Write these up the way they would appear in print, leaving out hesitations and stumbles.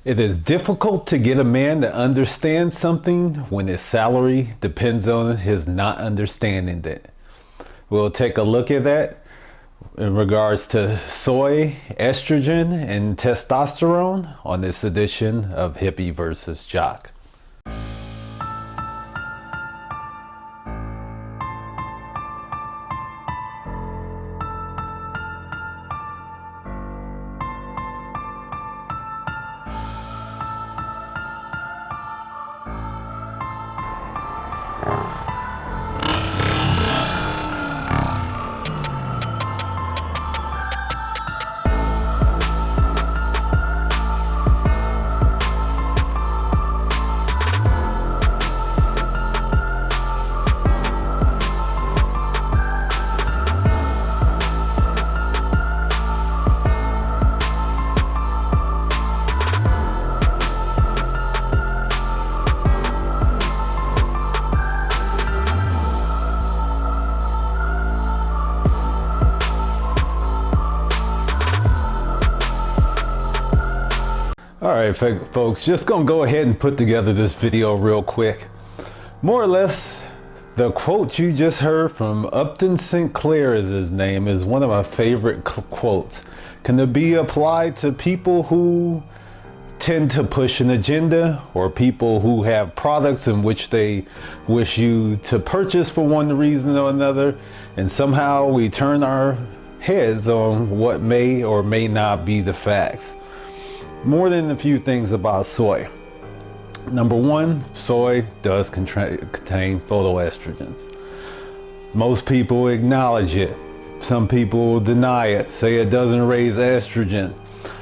It is difficult to get a man to understand something when his salary depends on his not understanding it. We'll take a look at that in regards to soy, estrogen, and testosterone on this edition of Hippie versus Jock. Alright folks, just gonna go ahead and put together this video real quick. More or less, the quote you just heard from Upton Sinclair, is his name, is one of my favorite quotes. Can it be applied to people who tend to push an agenda, or people who have products in which they wish you to purchase for one reason or another, and somehow we turn our heads on what may or may not be the facts. More than a few things about soy. Number one, soy does contain phytoestrogens. Most people acknowledge it. Some people deny it, say it doesn't raise estrogen.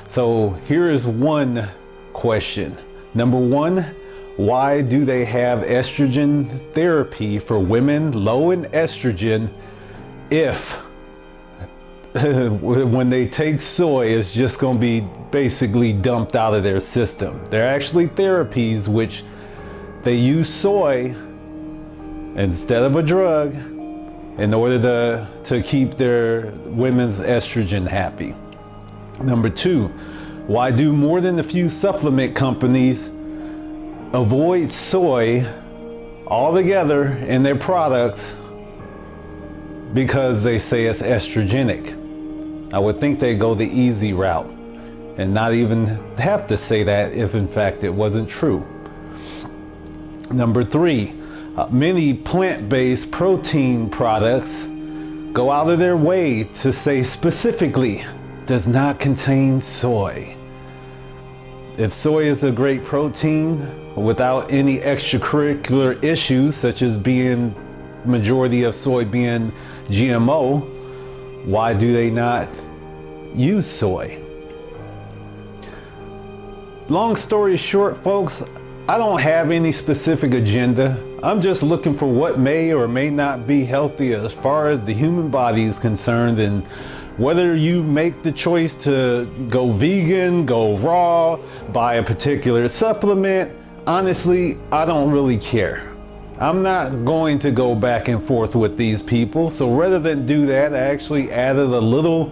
So here is one question. Number one, why do they have estrogen therapy for women low in estrogen if when they take soy, it's just going to be basically dumped out of their system? There are actually therapies which they use soy instead of a drug in order to keep their women's estrogen happy. Number two, why do more than a few supplement companies avoid soy altogether in their products? Because they say it's estrogenic. I would think they go the easy route and not even have to say that if in fact it wasn't true. Number three, many plant-based protein products go out of their way to say specifically does not contain soy. If soy is a great protein without any extracurricular issues such as being majority of soy being GMO, why do they not use soy? Long story short, folks, I don't have any specific agenda. I'm just looking for what may or may not be healthy as far as the human body is concerned, and whether you make the choice to go vegan, go raw, buy a particular supplement, honestly, I don't really care. I'm not going to go back and forth with these people, so rather than do that, I actually added a little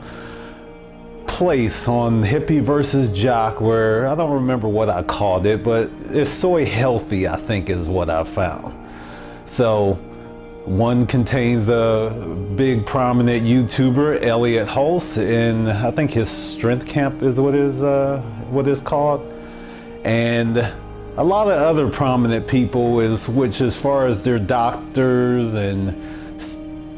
place on Hippie versus Jock where I don't remember what I called it, but it's soy healthy, I think is what I found. So one contains a big prominent YouTuber, Elliot Hulse, and I think his Strength Camp is what is called, and a lot of other prominent people, which as far as their doctors and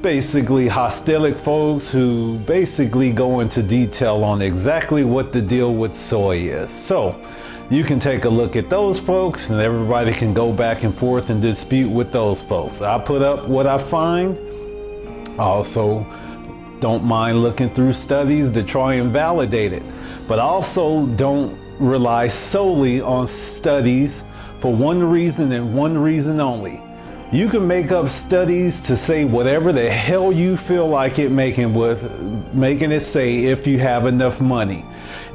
basically hostilic folks who basically go into detail on exactly what the deal with soy is. So you can take a look at those folks, and everybody can go back and forth and dispute with those folks. I put up what I find. I also don't mind looking through studies to try and validate it, but also don't rely solely on studies for one reason and one reason only. You can make up studies to say whatever the hell you feel like it making it say if you have enough money.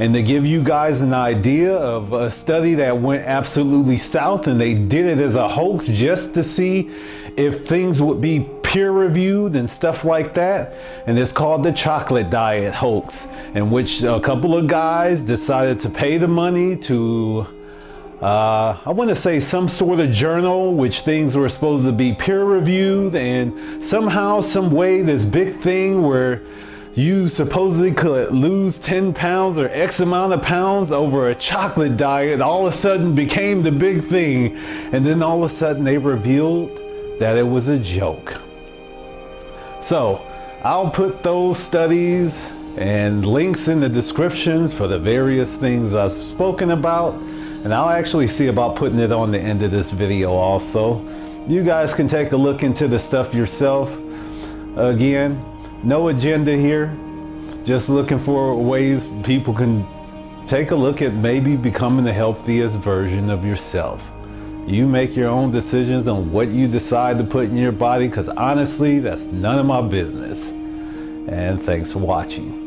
And to give you guys an idea of a study that went absolutely south, and they did it as a hoax just to see if things would be peer-reviewed and stuff like that, and it's called the chocolate diet hoax, in which a couple of guys decided to pay the money to I want to say some sort of journal, which things were supposed to be peer-reviewed, and somehow, some way, this big thing where you supposedly could lose 10 pounds or X amount of pounds over a chocolate diet all of a sudden became the big thing. And then all of a sudden they revealed that it was a joke. So I'll put those studies and links in the descriptions for the various things I've spoken about. And I'll actually see about putting it on the end of this video also. You guys can take a look into the stuff yourself. Again, no agenda here. Just looking for ways people can take a look at maybe becoming the healthiest version of yourself. You make your own decisions on what you decide to put in your body, because honestly, that's none of my business. And thanks for watching.